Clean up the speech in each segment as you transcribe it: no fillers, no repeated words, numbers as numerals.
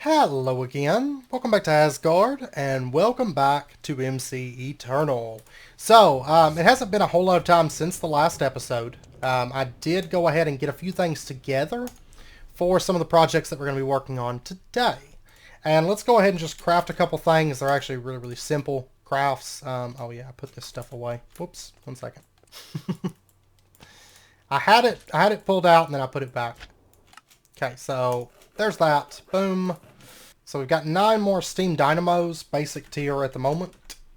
Hello again, welcome back to Asgard, and welcome back to MC Eternal. So, it hasn't been a whole lot of time since the last episode. I did go ahead and get a few things together for some of the projects that we're going to be working on today. And let's go ahead and just craft a couple things. They're actually really simple crafts. Oh yeah, I put this stuff away. Whoops, one second. I had it pulled out and then I put it back. Okay, so there's that. Boom. So we've got 9 more steam dynamos, basic tier at the moment,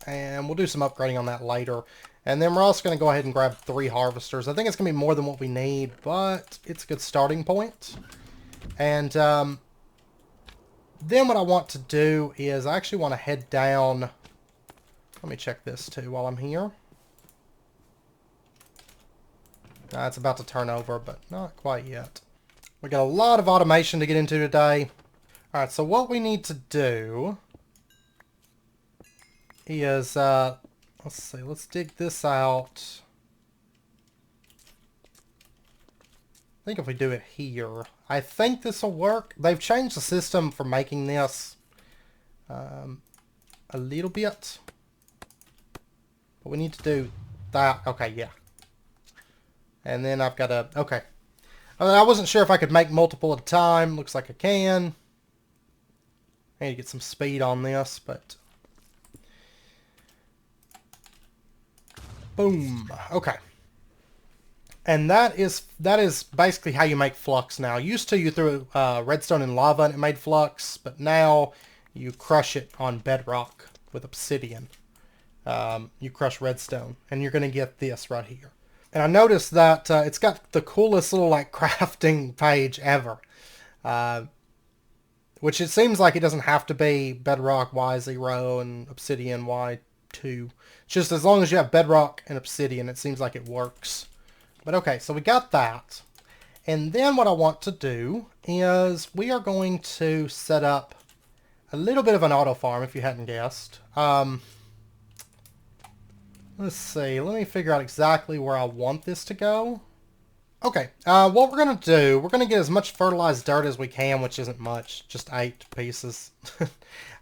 and we'll do some upgrading on that later. And then we're also going to go ahead and grab 3 harvesters. I think it's going to be more than what we need, but it's a good starting point. And then what I want to do is I actually want to head down. Let me check this too while I'm here. It's about to turn over, but not quite yet. We got a lot of automation to get into today. Alright, so what we need to do is, let's see, let's dig this out. I think if we do it here, I think this will work. They've changed the system for making this a little bit. But we need to do that. Okay, yeah. And then I've got to, okay. I wasn't sure if I could make multiple at a time. Looks like I can. I need to get some speed on this, but... Boom. Okay. And that is basically how you make flux now. Used to, you threw redstone in lava and it made flux, but now you crush it on bedrock with obsidian. You crush redstone, and you're going to get this right here. And I noticed that it's got the coolest little like crafting page ever. Which it seems like it doesn't have to be bedrock Y0 and obsidian Y2. It's just as long as you have bedrock and obsidian, it seems like it works. But okay, so we got that. And then what I want to do is we are going to set up a little bit of an auto farm, if you hadn't guessed. Let's see, let me figure out exactly where I want this to go. Okay, what we're going to do, we're going to get as much fertilized dirt as we can, which isn't much, just 8 pieces.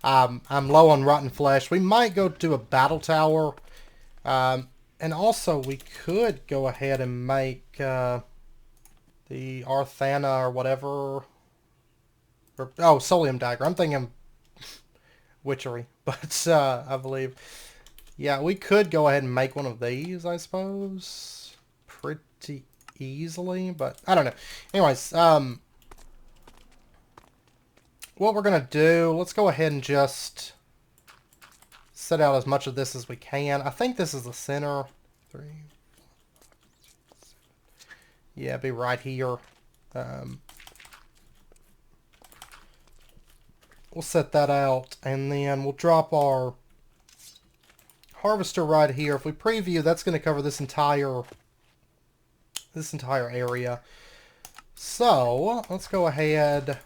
I'm low on rotten flesh. We might go to a battle tower, and also we could go ahead and make the Arthana or whatever. Or, oh, Solium Dagger. I'm thinking witchery, but I believe. Yeah, we could go ahead and make one of these, I suppose. Pretty easily, but I don't know. Anyways, what we're going to do, let's go ahead and just set out as much of this as we can. I think this is the center. 3, 4, 5, 6, 7. Yeah, be right here. We'll set that out, and then we'll drop our harvester right here. If we preview, that's going to cover this entire area. So let's go ahead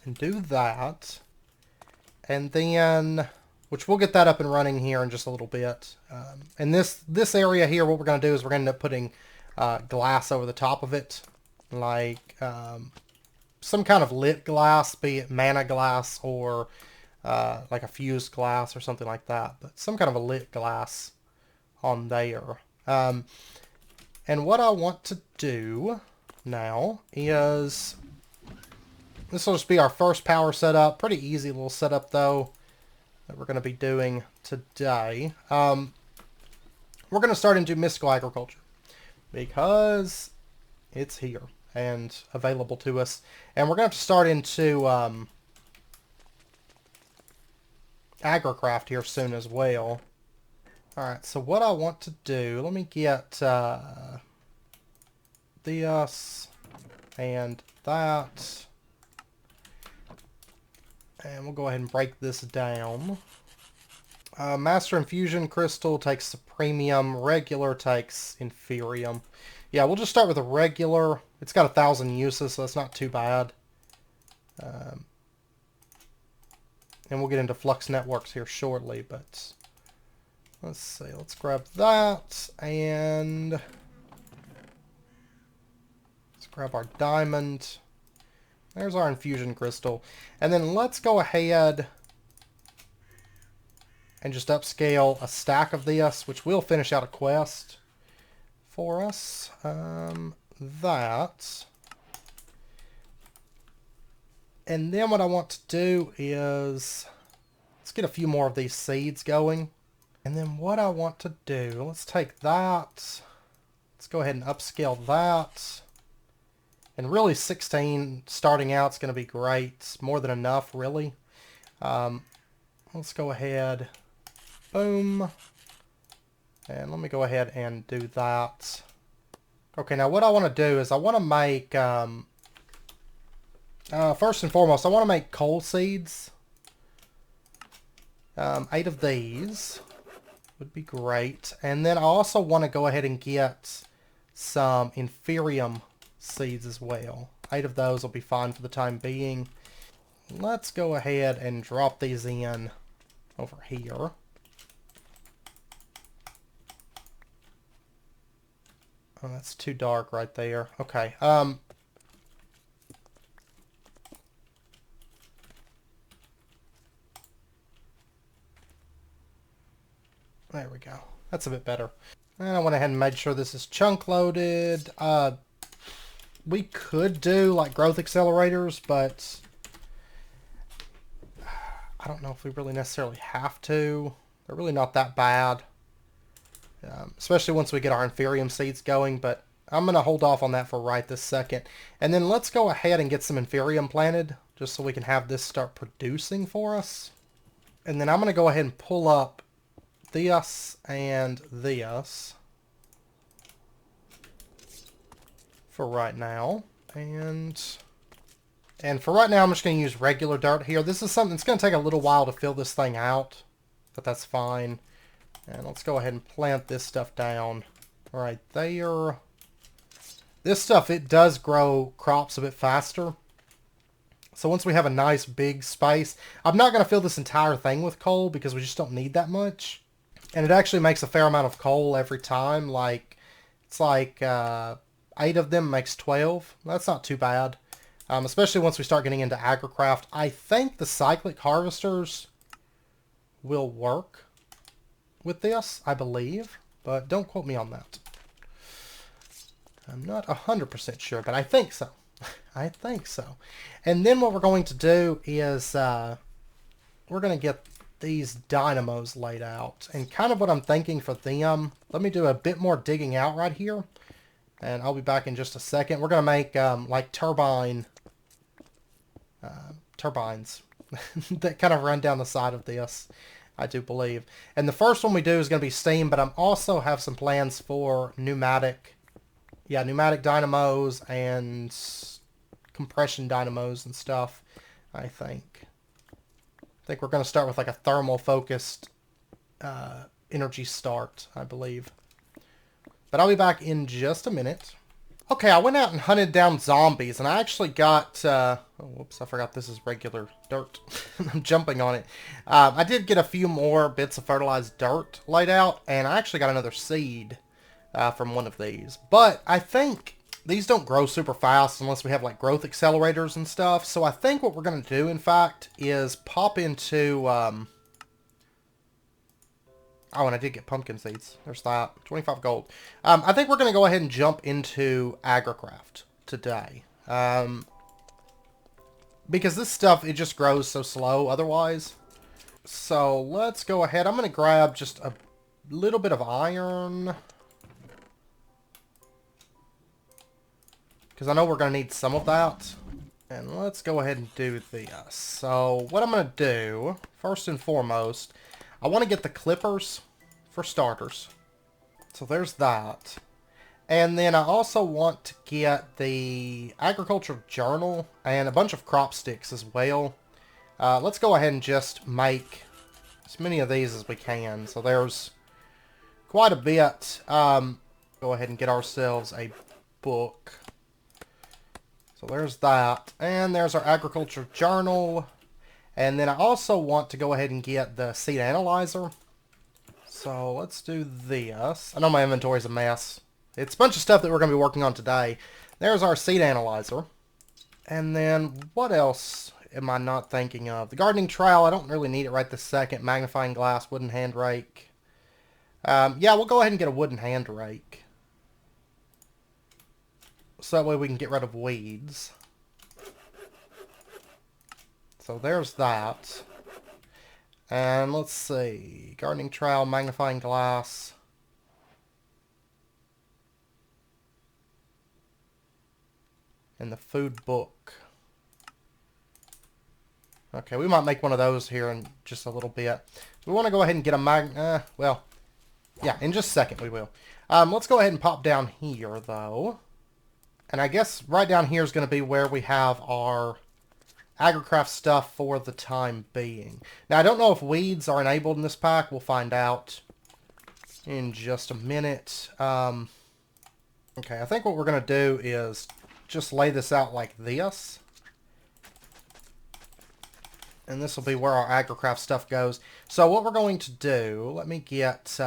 and do that, and then, which we'll get that up and running here in just a little bit. And this area here, what we're going to do is we're going to end up putting glass over the top of it, like some kind of lit glass, be it mana glass or like a fused glass or something like that, but some kind of a lit glass on there. And what I want to do now is, this will just be our first power setup. Pretty easy little setup though that we're going to be doing today. We're going to start into mystical agriculture because it's here and available to us. And we're going to have to start into AgriCraft here soon as well. Alright, so what I want to do, let me get this and that. And we'll go ahead and break this down. Master Infusion Crystal takes the premium. Regular takes Inferium. Yeah, we'll just start with a regular. It's got 1,000 uses, so that's not too bad. And we'll get into Flux Networks here shortly, but... Let's see, let's grab that, and... Let's grab our diamond. There's our infusion crystal. And then let's go ahead and just upscale a stack of this, which will finish out a quest for us. That. And then what I want to do is, let's get a few more of these seeds going. And then what I want to do, let's take that. Let's go ahead and upscale that. And really 16 starting out is going to be great. It's more than enough, really. Let's go ahead. Boom. And let me go ahead and do that. Okay, now what I want to do is I want to make... first and foremost, I want to make coal seeds. 8 of these would be great. And then I also want to go ahead and get some Inferium seeds as well. 8 of those will be fine for the time being. Let's go ahead and drop these in over here. Oh, that's too dark right there. Okay. There we go. That's a bit better. And I went ahead and made sure this is chunk loaded. We could do like growth accelerators, but I don't know if we really necessarily have to. They're really not that bad. Especially once we get our Inferium seeds going, but I'm going to hold off on that for right this second. And then let's go ahead and get some Inferium planted, just so we can have this start producing for us. And then I'm going to go ahead and pull up this and this for right now. And for right now, I'm just going to use regular dirt here. This is something that's going to take a little while to fill this thing out, but that's fine. And let's go ahead and plant this stuff down right there. This stuff, it does grow crops a bit faster. So once we have a nice big space, I'm not going to fill this entire thing with coal because we just don't need that much. And it actually makes a fair amount of coal every time. Like, it's like 8 of them makes 12. That's not too bad. Especially once we start getting into AgriCraft. I think the cyclic harvesters will work with this, I believe, but don't quote me on that. I'm not 100% sure, but I think so. I think so. And then what we're going to do is we're going to get these dynamos laid out. And kind of what I'm thinking for them, let me do a bit more digging out right here, and I'll be back in just a second. We're going to make like turbines that kind of run down the side of this, I do believe. And the first one we do is going to be steam, but I'm also have some plans for pneumatic dynamos and compression dynamos and stuff, I think. I think we're going to start with like a thermal focused energy start, I believe. But I'll be back in just a minute. Okay, I went out and hunted down zombies, and I actually got... oh, whoops, I forgot this is regular dirt. I'm jumping on it. I did get a few more bits of fertilized dirt laid out, and I actually got another seed from one of these. But I think these don't grow super fast unless we have like growth accelerators and stuff. So I think what we're going to do, in fact, is pop into... Oh, and I did get pumpkin seeds. There's that. 25 gold. I think we're going to go ahead and jump into AgriCraft today. Because this stuff, it just grows so slow otherwise. So let's go ahead. I'm going to grab just a little bit of iron. Because I know we're going to need some of that. And let's go ahead and do this. So what I'm going to do, first and foremost... I want to get the clippers for starters. So there's that. And then I also want to get the agricultural journal and a bunch of crop sticks as well. Let's go ahead and just make as many of these as we can. So there's quite a bit. Go ahead and get ourselves a book. So there's that. And there's our agricultural journal. And then I also want to go ahead and get the seed analyzer. So let's do this. I know my inventory is a mess. It's a bunch of stuff that we're going to be working on today. There's our seed analyzer. And then what else am I not thinking of? The gardening trowel, I don't really need it right this second. Magnifying glass, wooden hand rake. Yeah, we'll go ahead and get a wooden hand rake. So that way we can get rid of weeds. So there's that. And let's see. Gardening trowel, magnifying glass. And the food book. Okay, we might make one of those here in just a little bit. We want to go ahead and get a well, yeah, in just a second we will. Let's go ahead and pop down here, though. And I guess right down here is going to be where we have our AgriCraft stuff for the time being. Now, I don't know if weeds are enabled in this pack. We'll find out in just a minute. Okay, I think what we're going to do is just lay this out like this. And this will be where our AgriCraft stuff goes. So what we're going to do, let me get...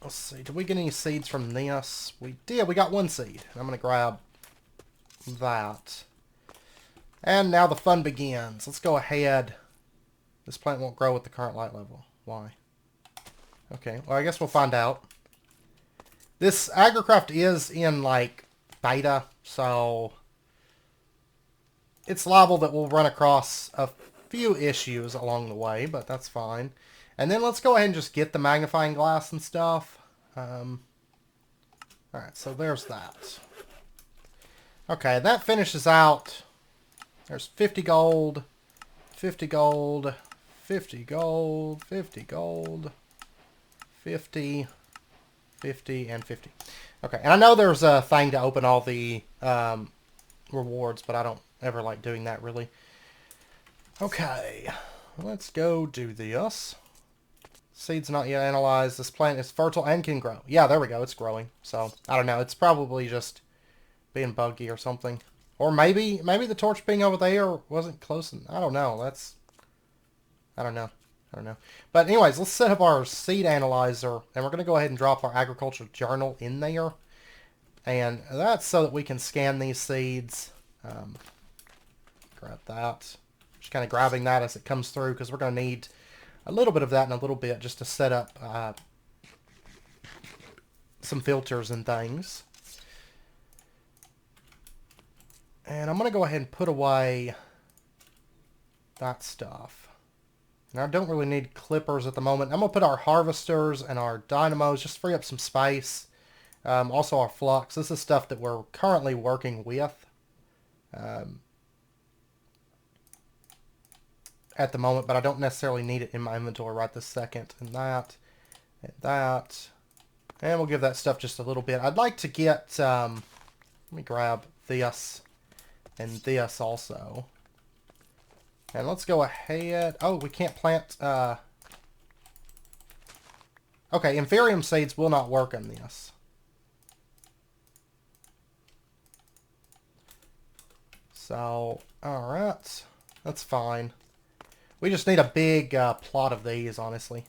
let's see, did we get any seeds from this? We did, we got one seed. I'm going to grab that. And now the fun begins. Let's go ahead. This plant won't grow with the current light level. Why? Okay, well I guess we'll find out. This AgriCraft is in, like, beta, so it's liable that we'll run across a few issues along the way, but that's fine. And then let's go ahead and just get the magnifying glass and stuff. Alright, so there's that. Okay, that finishes out. There's 50 gold, 50 gold, 50 gold, 50 gold, 50... 50 and 50. Okay, and I know there's a thing to open all the rewards, but I don't ever like doing that, really. Okay, let's go do this. Seeds not yet analyzed. This plant is fertile and can grow. Yeah, there we go. It's growing. So, I don't know. It's probably just being buggy or something. Or maybe the torch being over there wasn't close. I don't know. I don't know. But anyways, let's set up our seed analyzer, and we're going to go ahead and drop our agricultural journal in there. And that's so that we can scan these seeds. Grab that. Just kind of grabbing that as it comes through, because we're going to need a little bit of that in a little bit just to set up some filters and things. And I'm going to go ahead and put away that stuff. Now, I don't really need clippers at the moment. I'm going to put our harvesters and our dynamos, just free up some space. Also our flux. This is stuff that we're currently working with at the moment, but I don't necessarily need it in my inventory right this second. And that, and that. And we'll give that stuff just a little bit. I'd like to get, let me grab this and this also. And let's go ahead. Oh, we can't plant. Okay, Inferium seeds will not work on this. So, alright. That's fine. We just need a big plot of these, honestly.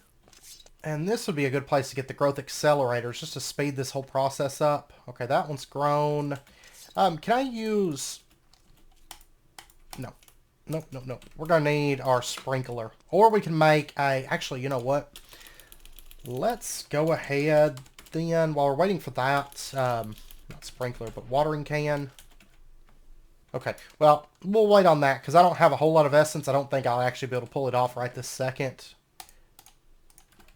And this would be a good place to get the growth accelerators, just to speed this whole process up. Okay, that one's grown. Can I use... No. Nope. We're going to need our sprinkler. Or we can make a... Actually, you know what? Let's go ahead then, while we're waiting for that, not sprinkler, but watering can. Okay, well, we'll wait on that, because I don't have a whole lot of essence. I don't think I'll actually be able to pull it off right this second.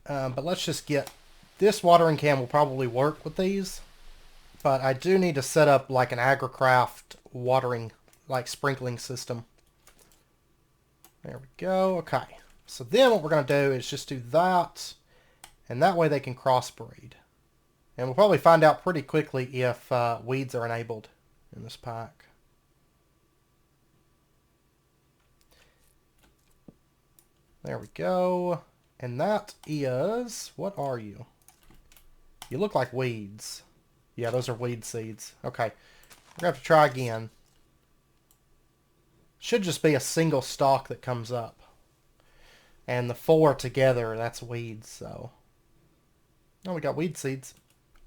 But let's just get... This watering can will probably work with these. But I do need to set up, like, an AgriCraft watering, like, sprinkling system. There we go. Okay. So then what we're going to do is just do that. And that way they can crossbreed. And we'll probably find out pretty quickly if weeds are enabled in this pack. There we go. And that is... What are you? You look like weeds. Yeah, those are weed seeds. Okay. We're going to have to try again. Should just be a single stalk that comes up. And the 4 together, that's weeds, so... Oh, we got weed seeds.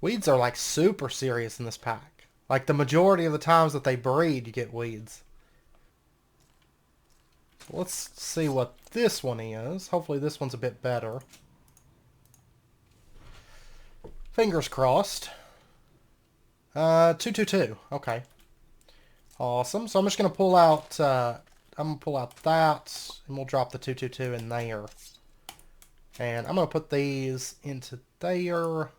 Weeds are, like, super serious in this pack. Like the majority of the times that they breed, you get weeds. Let's see what this one is. Hopefully this one's a bit better. Fingers crossed. 222. Okay. Awesome. So I'm just going to pull out, I'm going to pull out that, and we'll drop the 222 in there. And I'm going to put these into there.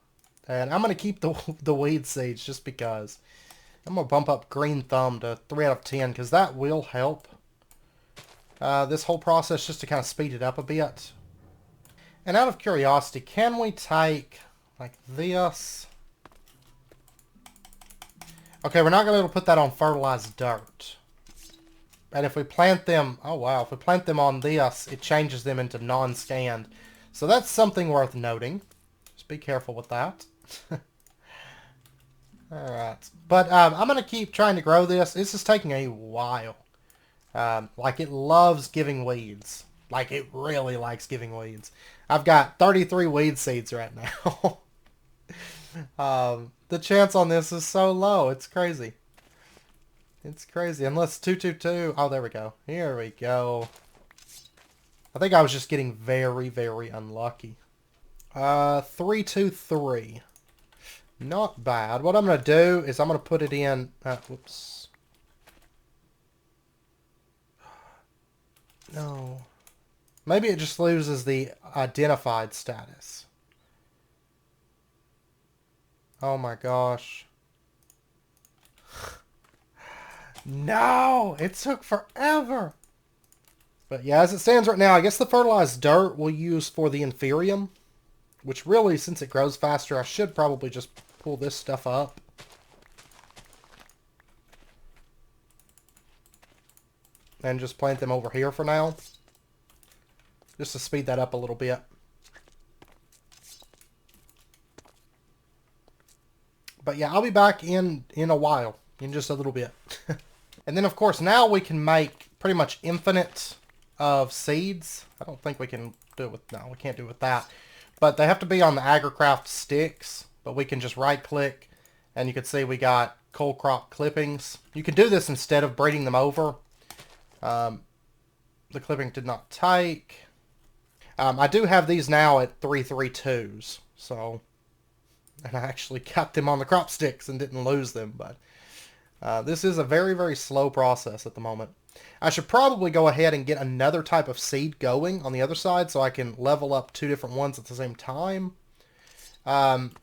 And I'm going to keep the weed seeds just because. I'm going to bump up green thumb to 3 out of 10 because that will help this whole process just to kind of speed it up a bit. And out of curiosity, can we take like this? Okay, we're not going to be able to put that on fertilized dirt. And if we plant them, oh wow, if we plant them on this, it changes them into non-scanned. So that's something worth noting. Just be careful with that. Alright. But I'm going to keep trying to grow this. This is taking a while. Like it loves giving weeds. Like it really likes giving weeds. I've got 33 weed seeds right now. The chance on this is so low. It's crazy. It's crazy. Unless 222. Oh, there we go. Here we go. I think I was just getting very, very unlucky. 323. Not bad. What I'm going to do is I'm going to put it in... whoops. No. Maybe it just loses the identified status. Oh my gosh. No! It took forever! But yeah, as it stands right now, I guess the fertilized dirt we'll use for the inferium. Which really, since it grows faster, I should probably just pull this stuff up. And just plant them over here for now. Just to speed that up a little bit. But yeah, I'll be back in a while. In just a little bit. And then, of course, now we can make pretty much infinite of seeds. I don't think we can do it with... No, we can't do it with that. But they have to be on the AgriCraft sticks. But we can just right-click. And you can see we got coal crop clippings. You can do this instead of breeding them over. The clipping did not take. I do have these now at 332s. So... And I actually got them on the crop sticks and didn't lose them. But this is a very, very slow process at the moment. I should probably go ahead and get another type of seed going on the other side so I can level up 2 different ones at the same time. Yeah,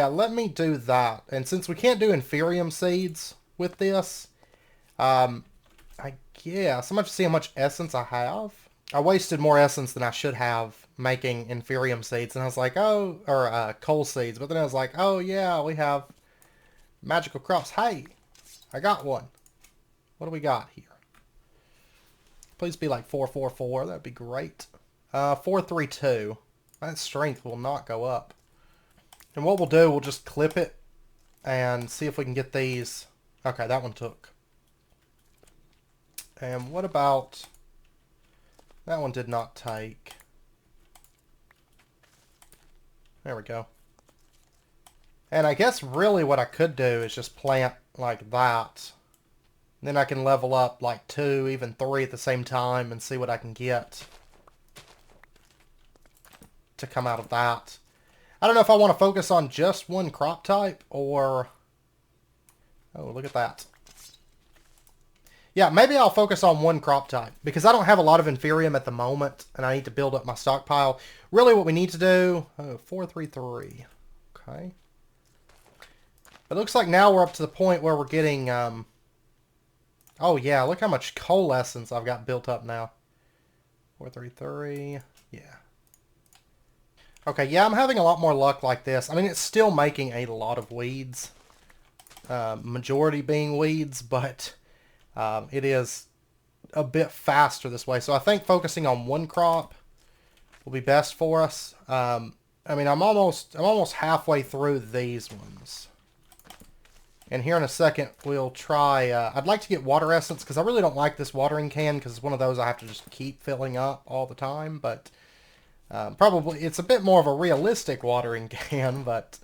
let me do that. And since we can't do inferium seeds with this, I guess I'm going to see how much essence I have. I wasted more essence than I should have making inferium seeds. And I was like, oh, or coal seeds. But then I was like, oh yeah, we have magical crops. Hey, I got one. What do we got here? Please be like 444. That'd be great. 432. That strength will not go up. And what we'll do, we'll just clip it and see if we can get these. Okay, that one took. And what about... That one did not take. There we go. And I guess really what I could do is just plant like that. Then I can level up like 2, even 3 at the same time and see what I can get to come out of that. I don't know if I want to focus on just one crop type or... Oh, look at that. Yeah, maybe I'll focus on one crop type because I don't have a lot of inferium at the moment and I need to build up my stockpile. Really what we need to do... Oh, 433. Okay. It looks like now we're up to the point where we're getting... Oh yeah, look how much coal essence I've got built up now. 433. Yeah. Okay, yeah, I'm having a lot more luck like this. I mean, it's still making a lot of weeds. Majority being weeds, but... it is a bit faster this way. So I think focusing on one crop will be best for us. I mean, I'm almost halfway through these ones. And here in a second, we'll try... I'd like to get water essence because I really don't like this watering can because it's one of those I have to just keep filling up all the time. But probably it's a bit more of a realistic watering can, but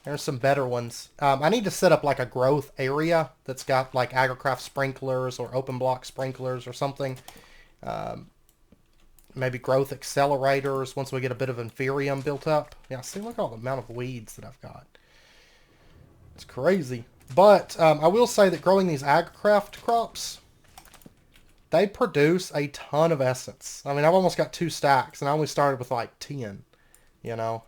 There's some better ones. I need to set up like a growth area that's got like AgriCraft sprinklers or open block sprinklers or something. Maybe growth accelerators once we get a bit of Inferium built up. Yeah, see, look at all the amount of weeds that I've got. It's crazy. But I will say that growing these AgriCraft crops, they produce a ton of essence. I mean, I've almost got 2 stacks, and I only started with like 10, you know.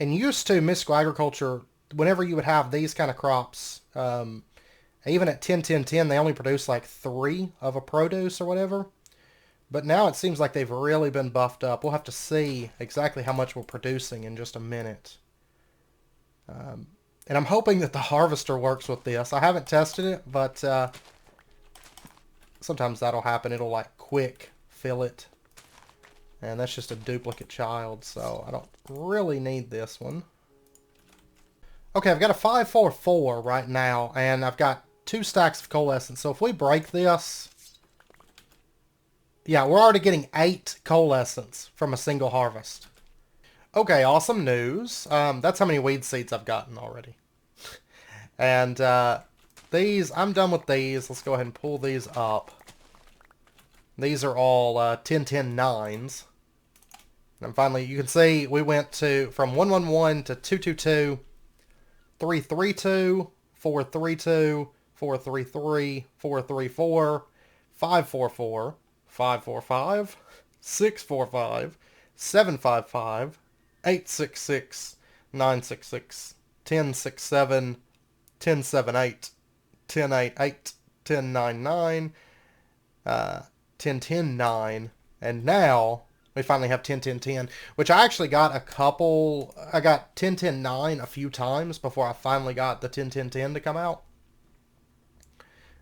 And used to mystical agriculture, whenever you would have these kind of crops, even at 10, 10, 10, they only produce like 3 of a produce or whatever. But now it seems like they've really been buffed up. We'll have to see exactly how much we're producing in just a minute. And I'm hoping that the harvester works with this. I haven't tested it, but sometimes that'll happen. It'll like quick fill it. And that's just a duplicate child, so I don't really need this one. Okay, I've got a 544 right now, and I've got 2 stacks of coalescence. So if we break this, yeah, we're already getting 8 coalescence from a single harvest. Okay, awesome news. That's how many weed seeds I've gotten already. And these, I'm done with these. Let's go ahead and pull these up. These are all 10, 10, 9s. And finally, you can see we went from 111 to 222, 332, 432, 433, 434, 544, 545, 645, 755, 866, 966, 1067, 1078, 1088, 1099, 1010 and now we finally have 10 10 10, which I actually got I got 10 10 9 a few times before I finally got the 10 10 10 to come out.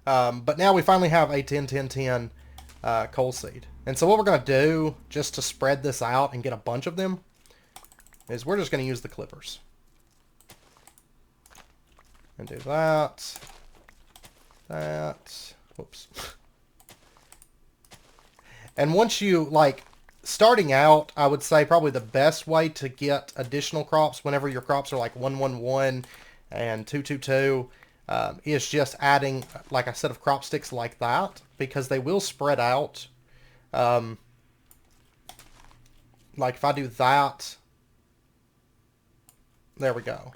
But now we finally have a 10 10 10 coal seed. And so what we're going to do, just to spread this out and get a bunch of them, is we're just going to use the clippers. And do that. Whoops. And once you, like, starting out, I would say probably the best way to get additional crops whenever your crops are like 111 and 222 is just adding like a set of crop sticks like that, because they will spread out. Like if I do that, there we go.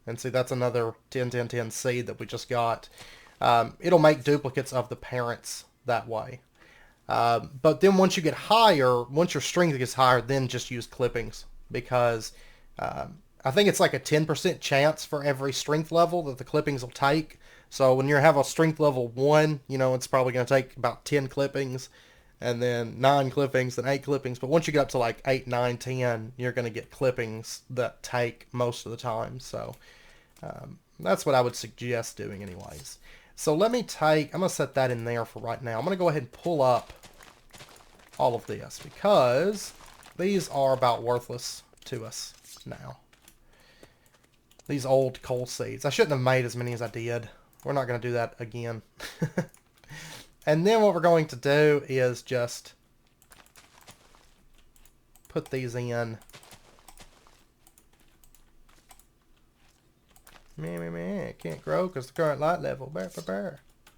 And see, that's another 10 10 10 seed that we just got. It'll make duplicates of the parents that way. But then once you get higher, once your strength gets higher, then just use clippings, because I think it's like a 10% chance for every strength level that the clippings will take. So when you have a strength level 1, you know, it's probably going to take about 10 clippings, and then 9 clippings, then 8 clippings. But once you get up to like 8, 9, 10, you're going to get clippings that take most of the time. So that's what I would suggest doing anyways. So I'm going to set that in there for right now. I'm going to go ahead and pull up all of this, because these are about worthless to us now. These old coal seeds. I shouldn't have made as many as I did. We're not going to do that again. And then what we're going to do is just put these in. It can't grow because the current light level.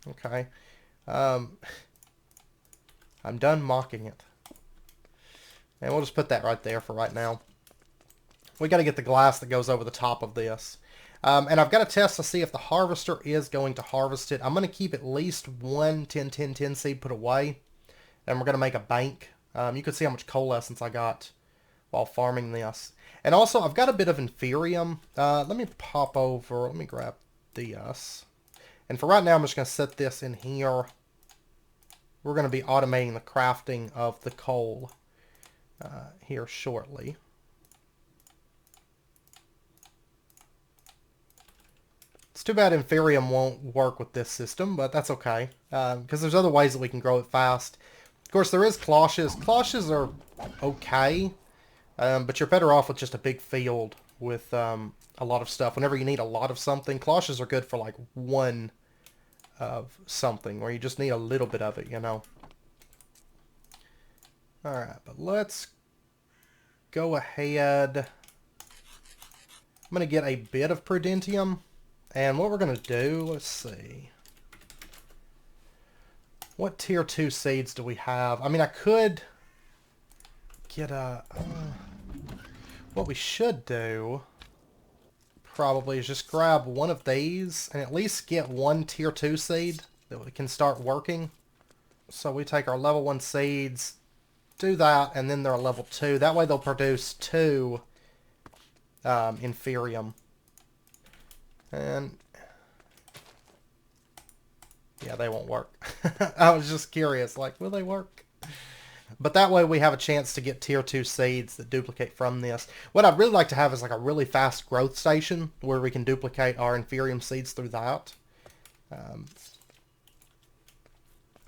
Okay. I'm done mocking it. And we'll just put that right there for right now. We got to get the glass that goes over the top of this. And I've got to test to see if the harvester is going to harvest it. I'm going to keep at least one 10 10 10 seed put away. And we're going to make a bank. You can see how much coalescence I got while farming this. And also, I've got a bit of Inferium. Let me pop over. Let me grab this. And for right now, I'm just going to set this in here. We're going to be automating the crafting of the coal here shortly. It's too bad Inferium won't work with this system, but that's okay. Because there's other ways that we can grow it fast. Of course, there is cloches. Cloches are okay. But you're better off with just a big field with a lot of stuff. Whenever you need a lot of something, cloches are good for like one of something, where you just need a little bit of it, you know. Alright, but let's go ahead. I'm going to get a bit of prudentium. And what we're going to do, let's see. What tier 2 seeds do we have? I mean, I could get a... what we should do probably is just grab one of these and at least get one tier 2 seed that we can start working. So we take our level 1 seeds, do that, and then they're level 2. That way they'll produce 2 inferium. And yeah, they won't work. I was just curious, like, will they work? But that way we have a chance to get tier 2 seeds that duplicate from this. What I'd really like to have is like a really fast growth station where we can duplicate our inferium seeds through that.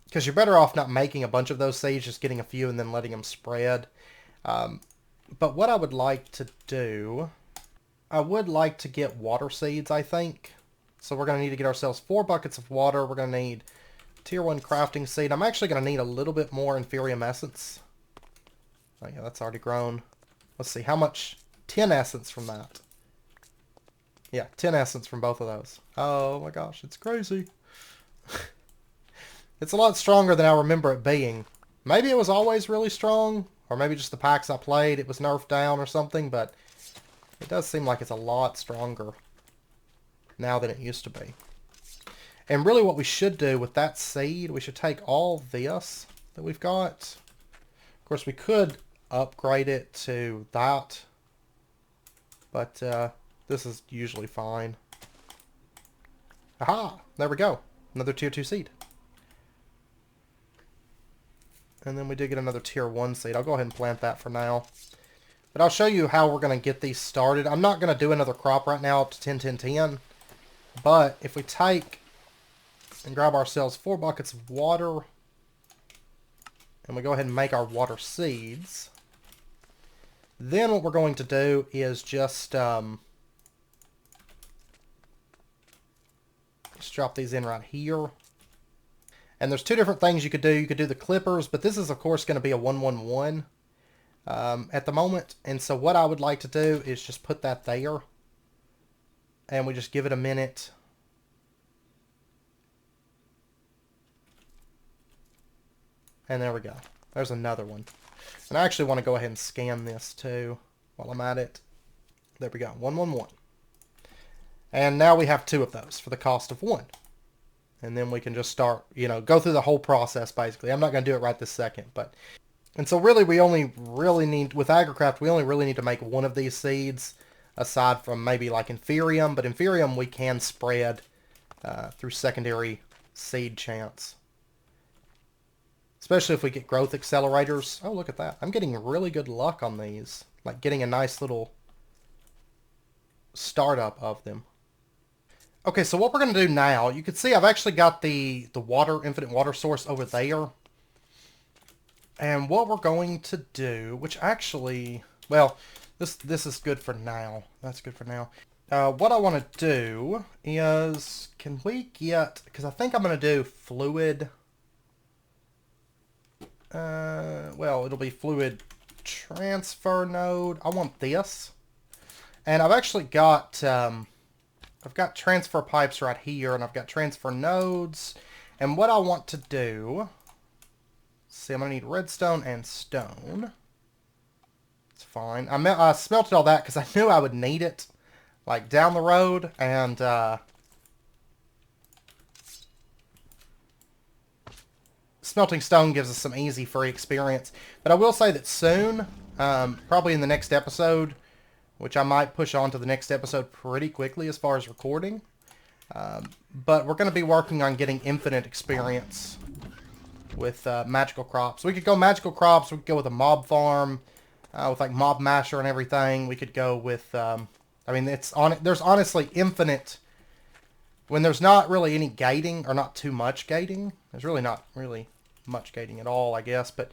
Because you're better off not making a bunch of those seeds, just getting a few and then letting them spread. But what I would like to do, I would like to get water seeds, I think. So we're going to need to get ourselves 4 buckets of water. We're going to need tier 1 crafting seed. I'm actually going to need a little bit more inferium essence. Oh yeah, that's already grown. Let's see, how much? 10 essence from that. Yeah, 10 essence from both of those. Oh my gosh, it's crazy. It's a lot stronger than I remember it being. Maybe it was always really strong, or maybe just the packs I played, it was nerfed down or something, but it does seem like it's a lot stronger now than it used to be. And really what we should do with that seed, we should take all this that we've got. Of course, we could upgrade it to that, but this is usually fine. Aha! There we go. Another tier 2 seed. And then we did get another tier 1 seed. I'll go ahead and plant that for now. But I'll show you how we're going to get these started. I'm not going to do another crop right now up to 10, 10, 10. But if we take and grab ourselves 4 buckets of water, and we go ahead and make our water seeds, then what we're going to do is just drop these in right here. And there's 2 different things you could do. You could do the clippers, but this is, of course, going to be a 1-1-1 at the moment. And so what I would like to do is just put that there. And we just give it a minute. And there we go. There's another one. And I actually want to go ahead and scan this too while I'm at it. There we go. 1-1-1. And now we have 2 of those for the cost of 1. And then we can just start, go through the whole process, basically. I'm not going to do it right this second, but... And so really, we only really need, with AgriCraft, we only really need to make 1 of these seeds, aside from maybe like inferium. But inferium we can spread through secondary seed chance. Especially if we get growth accelerators. Oh, look at that. I'm getting really good luck on these. Like getting a nice little startup of them. Okay, so what we're going to do now, you can see I've actually got the water, infinite water source over there. And what we're going to do, which actually, well, this is good for now. That's good for now. What I want to do is, can we get, because I think I'm going to do fluid, well, it'll be fluid transfer node. I want this. And I've actually got, I've got transfer pipes right here, and I've got transfer nodes. And what I want to do, see, I'm going to need redstone and stone. It's fine. I smelted all that because I knew I would need it, like, down the road. And, smelting stone gives us some easy free experience. But I will say that soon, probably in the next episode, which I might push on to the next episode pretty quickly as far as recording. But we're going to be working on getting infinite experience with magical crops. We could go magical crops. We could go with a mob farm with like mob masher and everything. We could go with, I mean, there's honestly infinite, when there's not really any gating or not too much gating. There's really not really much gating at all, I guess. But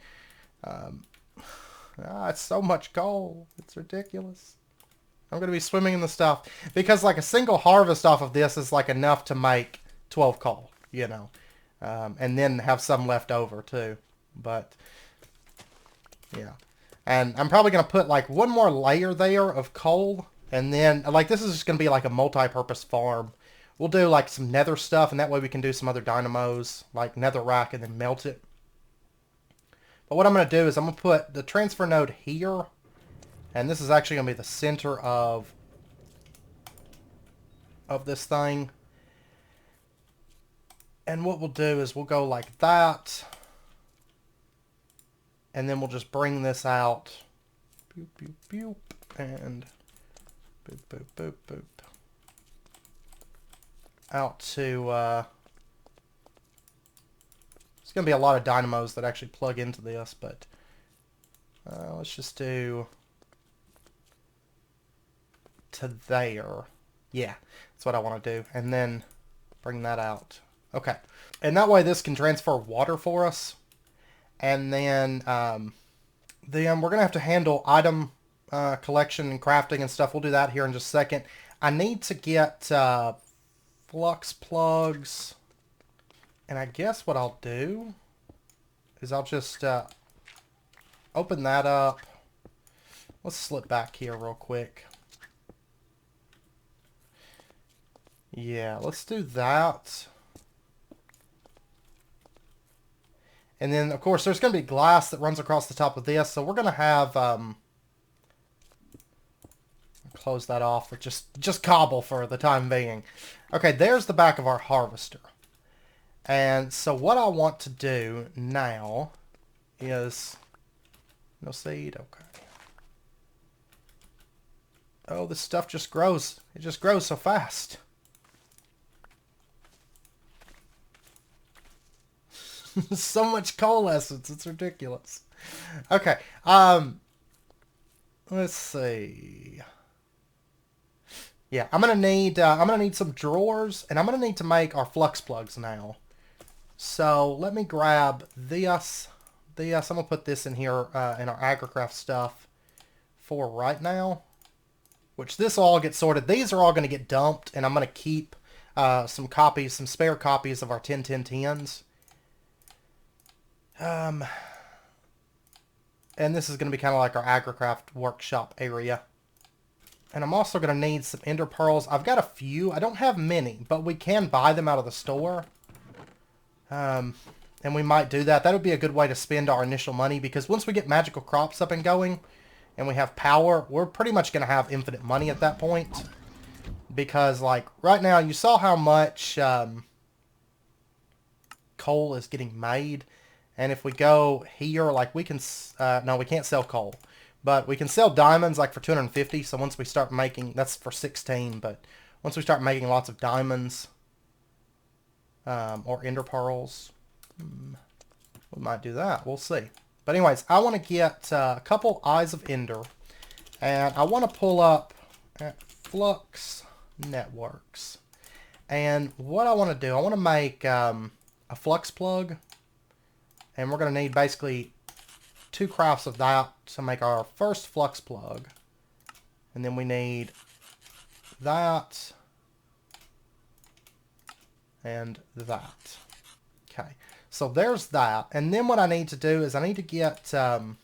it's so much coal. It's ridiculous. I'm going to be swimming in the stuff. Because, like, a single harvest off of this is, like, enough to make 12 coal, and then have some left over, too. But, yeah. And I'm probably going to put, like, 1 more layer there of coal And then, like, this is just going to be like a multi-purpose farm. We'll do like some nether stuff, and that way we can do some other dynamos, like netherrack, and then melt it. But what I'm going to do is I'm going to put the transfer node here, and this is actually going to be the center of this thing. And what we'll do is we'll go like that, and then we'll just bring this out, boop, boop, boop, and boop, boop, boop, boop, out to, it's going to be a lot of dynamos that actually plug into this, but let's just do to there. Yeah, that's what I want to do. And then bring that out. Okay. And that way this can transfer water for us. And then we're going to have to handle item collection and crafting and stuff. We'll do that here in just a second. I need to get flux plugs. And I guess what I'll do is I'll just open that up. Let's slip back here real quick. Yeah, let's do that. And then, of course, there's going to be glass that runs across the top of this. So we're going to have, close that off with just cobble for the time being. Okay, there's the back of our harvester. And so what I want to do now is, no seed, okay. Oh, this stuff just grows. It just grows so fast. So much coal essence, it's ridiculous. Okay, let's see. Yeah, I'm gonna need some drawers, and I'm gonna need to make our flux plugs now. So let me grab this. I'm gonna put this in here in our AgriCraft stuff for right now. Which this will all get sorted. These are all gonna get dumped, and I'm gonna keep some spare copies of our 10-10-10s. And this is going to be kind of like our AgriCraft workshop area. And I'm also going to need some ender pearls. I've got a few. I don't have many, but we can buy them out of the store. And we might do that. That would be a good way to spend our initial money, because once we get magical crops up and going and we have power, we're pretty much going to have infinite money at that point. Because, like, right now, you saw how much coal is getting made. And if we go here, like we can, no, we can't sell coal, but we can sell diamonds like for 250. So once we start making, that's for 16, but once we start making lots of diamonds, or ender pearls, we might do that. We'll see. But anyways, I want to get a couple eyes of ender, and I want to pull up Flux Networks. And what I want to do, I want to make a flux plug. And we're going to need basically 2 crafts of that to make our first flux plug. And then we need that and that. Okay, so there's that. And then what I need to do is I need to get... I'm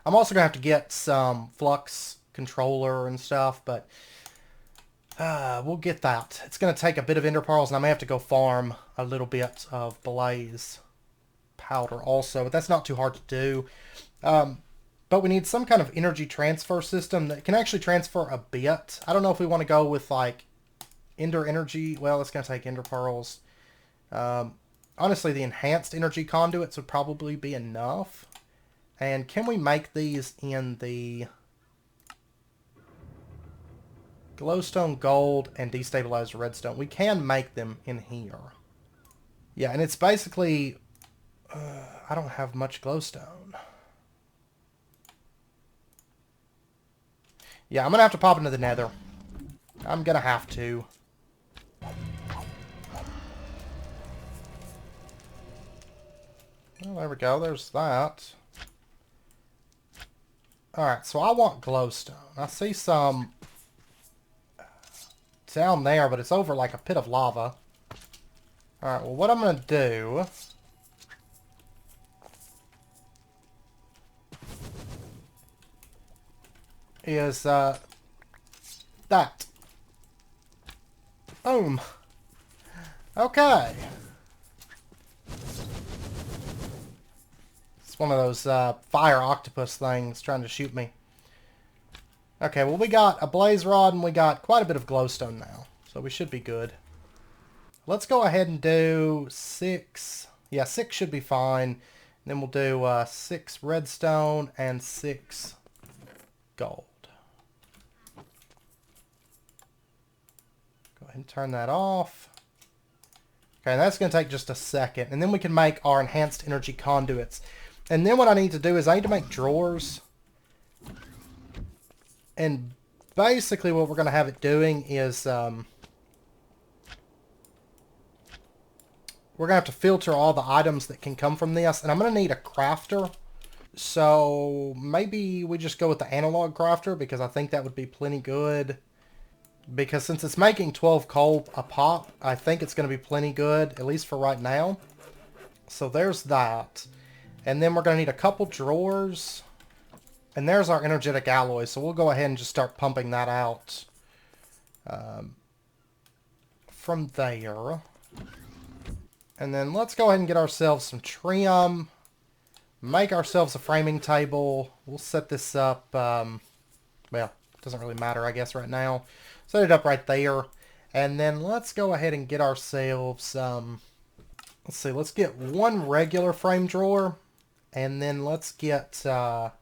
also going to have to get some flux controller and stuff, but we'll get that. It's going to take a bit of ender pearls, and I may have to go farm a little bit of blaze powder also, but that's not too hard to do. But we need some kind of energy transfer system that can actually transfer a bit. I don't know if we want to go with like ender energy. Well, it's going to take ender pearls. Honestly, the enhanced energy conduits would probably be enough. And can we make these in the glowstone gold and destabilized redstone? We can make them in here. Yeah, and it's basically... I don't have much glowstone. Yeah, I'm going to have to pop into the nether. I'm going to have to. Well, there we go. There's that. Alright, so I want glowstone. I see some down there, but it's over like a pit of lava. Alright, well, what I'm going to do... is that. Boom. Okay. It's one of those fire octopus things trying to shoot me. Okay, well we got a blaze rod and we got quite a bit of glowstone now. So we should be good. Let's go ahead and do 6. Yeah, 6 should be fine. Then we'll do 6 redstone and 6 gold. Go ahead and turn that off. Okay, that's going to take just a second. And then we can make our enhanced energy conduits. And then what I need to do is I need to make drawers. And basically what we're going to have it doing is we're going to have to filter all the items that can come from this. And I'm going to need a crafter. So maybe we just go with the analog crafter because I think that would be plenty good. Because since it's making 12 coal a pop, I think it's going to be plenty good, at least for right now. So there's that. And then we're going to need a couple drawers. And there's our energetic alloy, so we'll go ahead and just start pumping that out from there. And then let's go ahead and get ourselves some trim. Make ourselves a framing table. We'll set this up, well, it doesn't really matter, I guess, right now. Set it up right there. And then let's go ahead and get ourselves, let's see, let's get one regular frame drawer. And then let's get a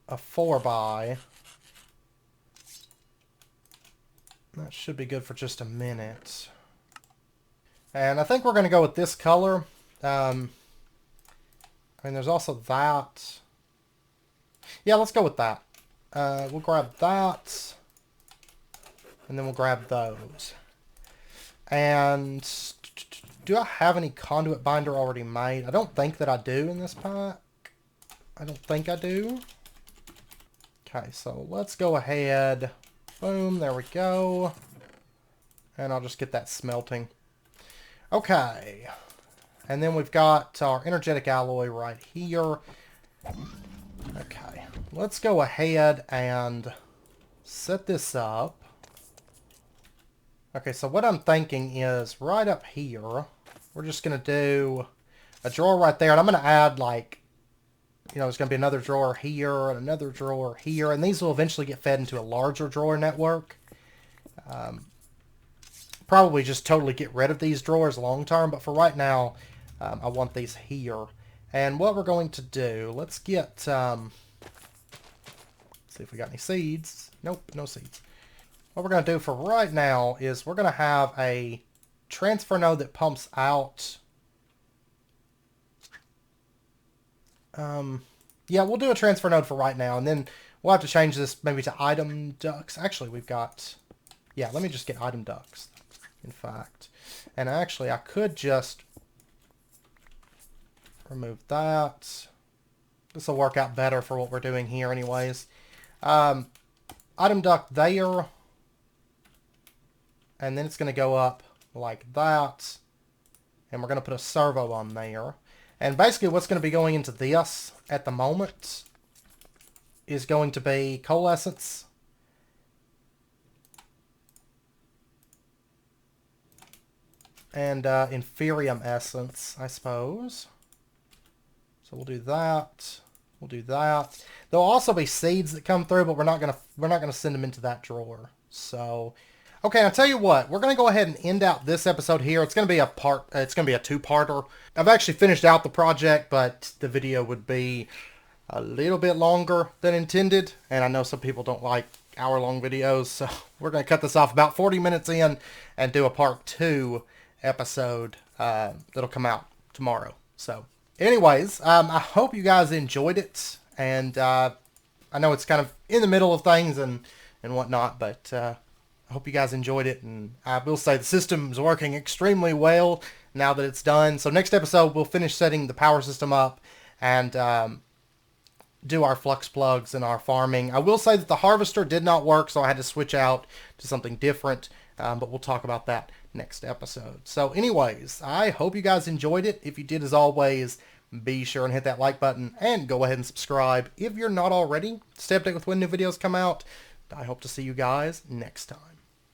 4x. That should be good for just a minute. And I think we're going to go with this color. I mean, there's also that. Yeah, let's go with that. We'll grab that. And then we'll grab those. And do I have any conduit binder already made? I don't think that I do in this pack. I don't think I do. Okay, so let's go ahead. Boom, there we go. And I'll just get that smelting. Okay. And then we've got our energetic alloy right here. Okay. Let's go ahead and set this up. Okay, so what I'm thinking is right up here, we're just going to do a drawer right there. And I'm going to add like, you know, there's going to be another drawer here and another drawer here. And these will eventually get fed into a larger drawer network. Probably just totally get rid of these drawers long term. But for right now, I want these here. And what we're going to do, let's get, see if we got any seeds. Nope, no seeds. What we're going to do for right now is we're going to have a transfer node that pumps out. Yeah, we'll do a transfer node for right now, and then we'll have to change this maybe to item ducts. Actually, we've got, yeah, let me just get item ducts, in fact. And actually, I could just remove that. This will work out better for what we're doing here anyways. Item duct there. And then it's going to go up like that. And we're going to put a servo on there. And basically what's going to be going into this at the moment is going to be coalescence. And inferium essence, I suppose. So we'll do that. We'll do that. There'll also be seeds that come through, but we're not gonna send them into that drawer. So, okay, I'll tell you what. We're gonna go ahead and end out this episode here. It's gonna be a two-parter. I've actually finished out the project, but the video would be a little bit longer than intended, and I know some people don't like hour-long videos, so we're gonna cut this off about 40 minutes in and do a part 2 episode that'll come out tomorrow. So. Anyways, I hope you guys enjoyed it, and I know it's kind of in the middle of things and whatnot, but I hope you guys enjoyed it, and I will say the system's working extremely well now that it's done. So next episode, we'll finish setting the power system up and do our flux plugs and our farming. I will say that the harvester did not work, so I had to switch out to something different, but we'll talk about that next episode. So anyways, I hope you guys enjoyed it. If you did, as always, be sure and hit that like button and go ahead and subscribe if you're not already. Stay updated with when new videos come out. I hope to see you guys next time.